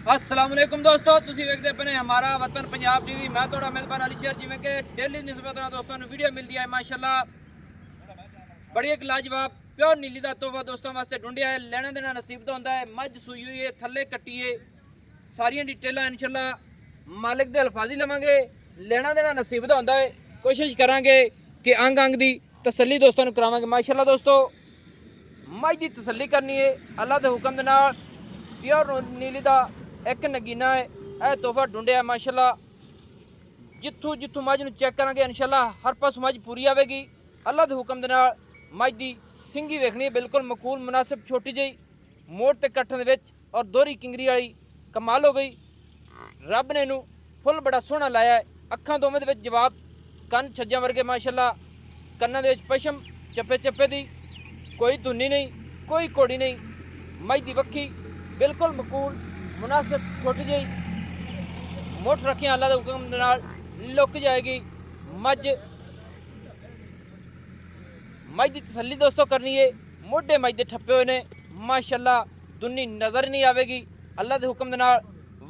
अस्सलामुअलैकुम दोस्तों, तुसी वेखदे पे ने हमारा वतन पंजाब टीवी। मैं थोड़ा मेजबान अली शेर जिमें कि डेली निस्बत दोस्तों ने वीडियो मिलती है माशाल्लाह। बड़ी एक लाजवाब प्योर नीली का तोहफा दोस्तों वास्ते ढूंढिया है। लेना देना नसीब तो होंदा है। मझ सूई हुई है, थले कट्टी है, सारिया डिटेल इंशाल्लाह मालिक दे अल्फाजी लवांगे। लेना देना नसीब तो होंदा है। कोशिश करांगे कि अंग अंग दी तसल्ली दोस्तों करावांगे माशाल्लाह। दोस्तों मझ की तसल्ली करनी है अल्लाह के हुक्म दे नाल। प्योर नीली का एक नगीना है, यह तोहफा ढूंढिया माशाल्लाह। जिथों जिथों मझ नूं चेक करांगे इंशाल्लाह हर पास मझ पूरी आवेगी अल्लाह के हुक्म दे नाल। मझ की सिंगी वेखनी है बिल्कुल मकूल मुनासिब, छोटी जी मोड़ ते कट्ठन दे विच और दोहरी किंगरी वाली कमाल हो गई। रब ने इनू फुल बड़ा सोहना लाया है। अखां दोवें दे विच जवाब, कन छज्जां वर्गे माशाल्लाह। कन्नां दे विच पशम चप्पे चप्पे दी, कोई धुनी नहीं, कोई कोड़ी नहीं। मझ की वक्खी बिल्कुल मकूल मुनासिब, छोटी जी मुठ रखें अल्लाह के हुक्म दे नाल लुक जाएगी। मझ की तसल्ली दोस्तों करनी है। मोढे मझ के ठप्पे हुए ने माशाल्लाह, दुनी नज़र नहीं आवेगी अल्लाह के हुक्म दे नाल।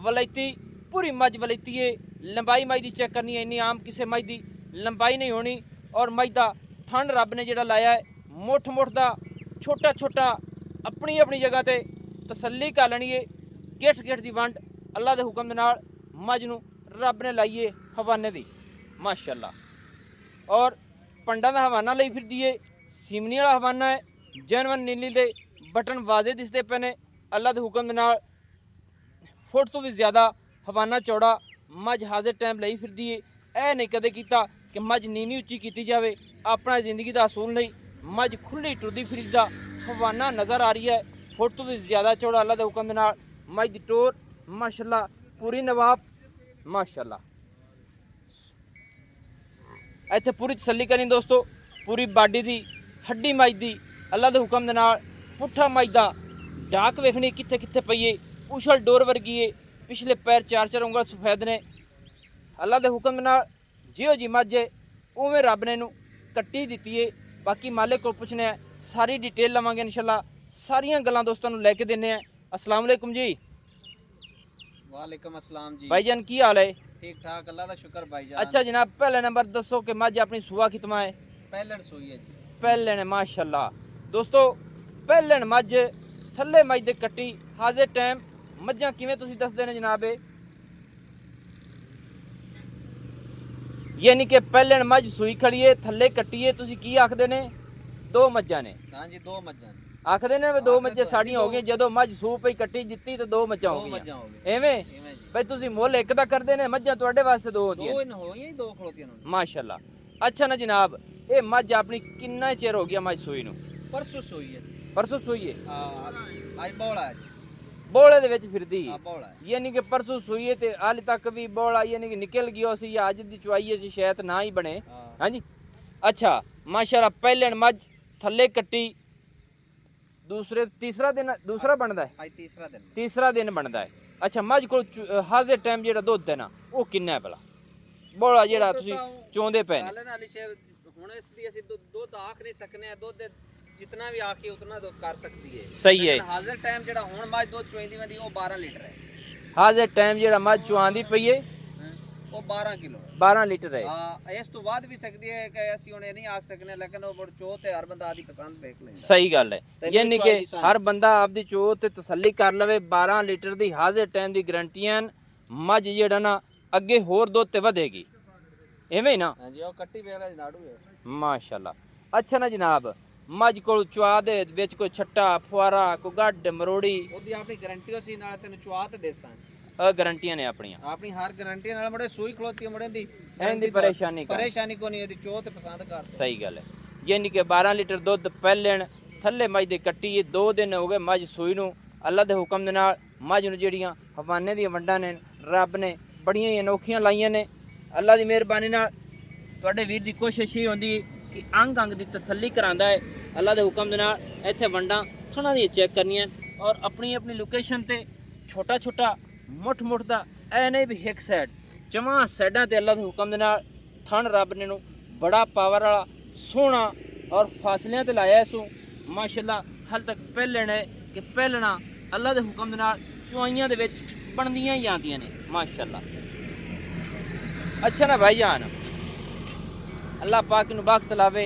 वलैती पूरी मझ वलैती है। लंबाई मझ की चेक करनी है, इन्नी आम किसी मझ की लंबाई नहीं होनी। और मझ का थन रब ने जिहड़ा लाया है मुठ मुठ का छोटा छोटा, अपनी अपनी जगह पर तसल्ली कर लेनी है। गिठ गिठ की वंड अल्लाह के हुक्म दे नाल मझ नूं रब ने लाई है हवाने दी माशाल्लाह। और पंडा का हवाना लई फिरदी है, सीमनी वाला हवाना है। जैनवन नीली दे बटन वाजे दिसते पे ने अल्लाह के हुक्म दे नाल। फुट तो भी ज़्यादा हवाना चौड़ा मझ हाजिर टाइम लई फिरदी है। यह नहीं कदे कीता कि मझ नीवी उच्ची की जाए, अपना जिंदगी का असूल नहीं। मझ खुली टुरदी फिरदा हवाना नज़र आ रही है, फुट तो भी ज़्यादा चौड़ा अल्लाह के हुक्म दे नाल। मझ की टोर माशाल्लाह पूरी नवाब माशाल्लाह। इत्थे पूरी तसल्ली करनी दोस्तों, पूरी बाडी दी हड्डी मझ दी अल्लाह के हुक्म दे नाल। पुट्ठा मझ दा डाक वेखनी कित्थे कित्थे पई है, उछल डोर वर्गी है। पिछले पैर चार चार उंगल सफेद ने अल्लाह के हुक्म दे नाल। जिहो जी मझ है उवें रब ने इनू कट्टी दित्ती है। बाकी मालिक को पुछने सारी डिटेल लवांगे इंशाल्लाह। सारियां गल्लां दोस्तों नूं लैके देने हैं। अस्सलाम वालेकुम जी। वालेकुम अस्सलाम जी। भाईजान की हाल है? ठीक ठाक अल्लाह का शुक्र भाईजान। अच्छा जनाब, पहले नंबर दसो कि मझ अपनी सुआ कितना है? पहलड़ सोई है जी। पहले ने माशाल्लाह। दोस्तों पहले मझ थले मझ दे कट्टी हाजिर टाइम मझां किवें तुसीं दसदे ने जनाब? यानी कि पहले मझ सूई खड़ी है, थले कट्टी है, तुसीं की आखदे ने? दो मझां ने? हां जी, दो मज्जां आखदे ने दो मझां साड़ियां हो गई। जदों मझ सू पई कट्टी जित्ती तो दो मझां हो गई। एवें भाई तुसीं मुੱਲ एक दा करदे ने, मझां तुहाडे वास्ते दो होंदियां? दो होईयां, दो खलोतियां ने माशाल्लाह। अच्छा ना जनाब, ये मझ अपनी कितना चिर हो गया मझ सूई नूं? परसों सोई है। परसों सूई है? हां आज बोला है। बोले दे विच फिरदी हां बोला है। यानी कि परसों सूई है ते हाल तक भी बोला यानी कि निकल गया सी, या अज दी चुआई सी शायद ना ही बने। हां जी। अच्छा माशाल्लाह, पहले मझ थले कट्टी दूसरे तीसरा दिन दूसरा बनता है? आज तीसरा दिन बनता है। अच्छा मझ को हाजिर टाइम जेड़ा दुध है ना वो किन्ना है भला? बोला जेड़ा तुसीं चोंदे पे हाले नाल शेर हुण इस दी असि दुध आख नहीं सकने, दुध जितना भी आखी उतना दुध कर सकती है। सही है। हाजिर टाइम जेड़ा हुण मझ दुध चोईंदी वंदी वो 12 लीटर है। हाजिर टाइम जेड़ा मझ चुआंदी पई है वो 12 किलो 12 लीटर है। हां इस तो बाद भी सकती है कि असि हुण नहीं आख सकने, लेकिन वो चो ते हर बंदा आदी पसंद देख लेंदा। सही गल है, यानी कि हर बंदा आपदी चो ते तसल्ली कर लवे। 12 लीटर दी हाजिर टाइम दी गारंटी है। मझ जेड़ा ना अगे होर दुध ते वधेगी, एवें ना? हां जी, वो कट्टी बेरा नाड़ू है माशाल्लाह। अच्छा ना जनाब, मझ कोल चुआ दे विच कोई छट्टा फुआरा कोई गड्ड मरोड़ी ओदी अपनी गारंटी होसी, नाले तैनूं चुआ ते देसां गारंटियां ने अपनियां? अपनी हर गारंटी नाल मुड़े सूई खलोती मुड़े दी इहदी परेशानी को नहीं दी चो ते पसंद कर। सही गल है। यानी कि 12 लीटर दुध पहले थले मझ दी कट्टी 2 दिन हो गए मझ सूई नूं। अल्लाह दे हुक्म दे नाल मझ नूं जेड़ियां हवाने दी वंडां ने रब ने बड़ियां ही अनोखियां लाइयां ने। अल्लाह दी मेहरबानी नाल तुहाडे वीर दी कोशिश ही होंदी कि अंग अंग दी तसल्ली करांदा है अल्लाह दे हुक्म दे नाल। इत्थे वंडां थणां दी चेक करनियां और अपनी अपनी लोकेशन ते छोटा छोटा मुठ मुठ दा ऐ नहीं भी एक साइड जमा साइडां ते अल्लाह दे हुक्म दे नाल थण रब ने नूं बड़ा पावर वाला सोहना और फासलियां ते लाया इसू माशाल्लाह। हाल तक पहले ने कि पहलना अल्लाह दे हुक्म दे नाल चुआइयां दे विच ਬਣਦੀਆਂ ਹੀ ਆਉਂਦੀਆਂ ਨੇ ਮਾਸ਼ਾਅੱਲਾ। ਅੱਛਾ ਨਾ ਭਾਈਜਾਨ, ਅੱਲਾਹ ਪਾਕ ਨੂੰ ਬਖਤ ਲਾਵੇ।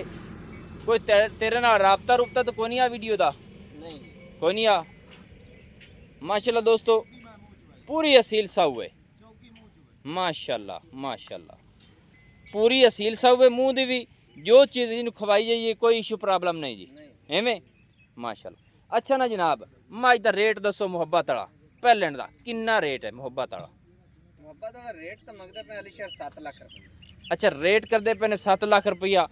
ਕੋਈ ਤੇਰੇ ਨਾਲ ਰਾਬਤਾ ਰੁਬਤਾ ਤਾਂ ਕੋਈ ਨਹੀਂ ਆ ਵੀਡੀਓ ਦਾ? नहीं कोई नहीं आ। माशाल्लाह दोस्तों पूरी असील साहू है, माशाल्लाह माशाल्लाह पूरी असील साहू है। मुंह दी भी जो चीज़ इन्हू खवाई जाइए कोई इशू प्रॉब्लम नहीं जी, एवें माशाल्लाह। अच्छा ना जनाब, मज दा रेट दसो मुहब्बत वाला पैलेंड दा किन्ना रेट है मुहब्बत वाला? मोहब्बत वाला रेट तो मंगते पे अली शहर 7 लाख रुपए। अच्छा रेट करते पे ने 7 लाख रुपया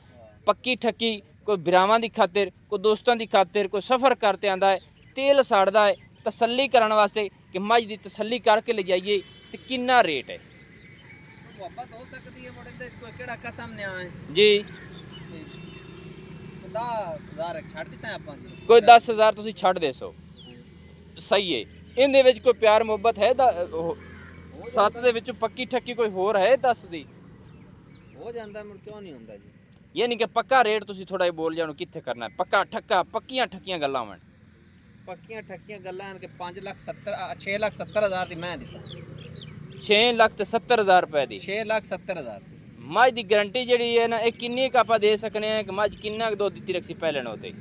पक्की ठक्की। कोई बिरावां दी खातिर, कोई दोस्तों की खातिर, कोई सफ़र करते आंदा है, तेल साड़दा है, तसल्ली करने वास्ते कि मज की तसल्ली करके ले जाइए तो किन्ना रेट है मोहब्बत हो सकती है मुड़े ते कोई केड़ा कसम ने आए जी? 10,000 छड़ दी सा अपन कोई 10,000 तुसीं छड़ दे सो, सही है। इहदे विच कोई प्यार मुहब्बत है? 7 दे विच पक्की ठक्की कोई होर है 10 दी? हो जांदा मुड़ क्यों नहीं होंदा जी? यानी कि पक्का रेट तुसीं थोड़ा जिहा बोल जाओ कित्थे करना है? पक्का ठक्का पक्कियां ठक्कियां गल्लां होण। पक्कियां ठक्कियां गल्लां के 5,70,000 दी मैं दिसा 6,70,000 रुपए दी 6,70,000 मझ दी गारंटी जिहड़ी है ना, ये किन्नी क आपां दे सकने हैं कि मझ किन्ना क दुध दित्ती रखसी पैलेण होते?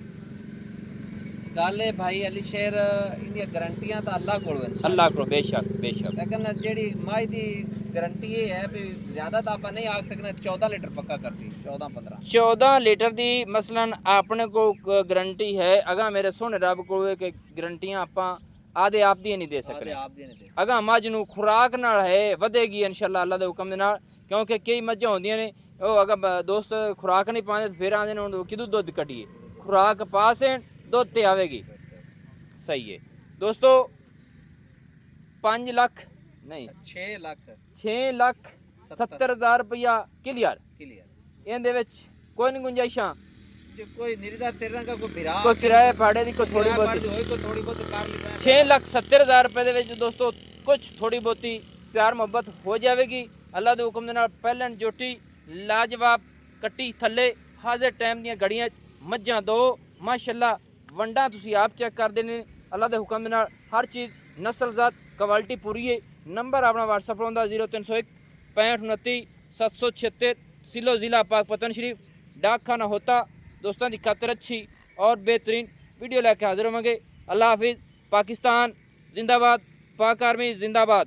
गल है भाई अली शेर इंदी गारंटियां तो अल्लाह कोल वन अल्लाह को बेशक बेशक। लेकिन जेड़ी माई दी गारंटी ये है भी ज्यादा तो आप नहीं आख सकने। 14 लीटर पक्का कर सी 14-15 14 लीटर दी मसलन अपने को गारंटी है। अगा मेरे सोने रब को कि गारंटियां आपां आदे आप दी नहीं दे सकते। आप दी नहीं दे अगा मझ नू खुराक नाल है वधेगी इंशाअल्लाह अल्लाह दे हुक्म दे नाल, क्योंकि कई मझां होंदियां ने ओ अगर दोस्त खुराक नहीं पाते फिर आंदे ने हुण किदू दुध कटिए, खुराक पास है दुध ते आवेगी। सही है दोस्तों। 5 लाख नहीं 6,70,000 रुपया क्लियर। इहदे विच कोई नहीं गुंजाइशां? जो कोई निरदा तेरा का कोई भिरा कोई किराए भाड़े दी कोई थोड़ी बहुत कोई थोड़ी बहुत कार ली 6,70,000 रुपए दे विच दोस्तों कुछ थोड़ी बहुती प्यार मुहब्बत हो जाएगी अल्लाह दे हुक्म दे नाल। पैलन जोटी लाजवाब कट्टी थल्ले हाजिर टाइम दियां गड़ियां मज्जां दो माशाअल्लाह। वंडा तुसीं आप चेक कर देने अल्लाह दे हुक्म दे नाल। हर चीज़ नस्ल जात क्वालिटी पूरी है। नंबर अपना व्हाट्सअप पर होंदा 0301 65 29 776 सिलो ज़िला पाक पतन शरीफ डाक खाना होता। दोस्तों की खातिर अच्छी और बेहतरीन वीडियो लेके हाजिर होंगे। अल्लाह हाफिज़। पाकिस्तान जिंदाबाद, पाक आर्मी जिंदाबाद।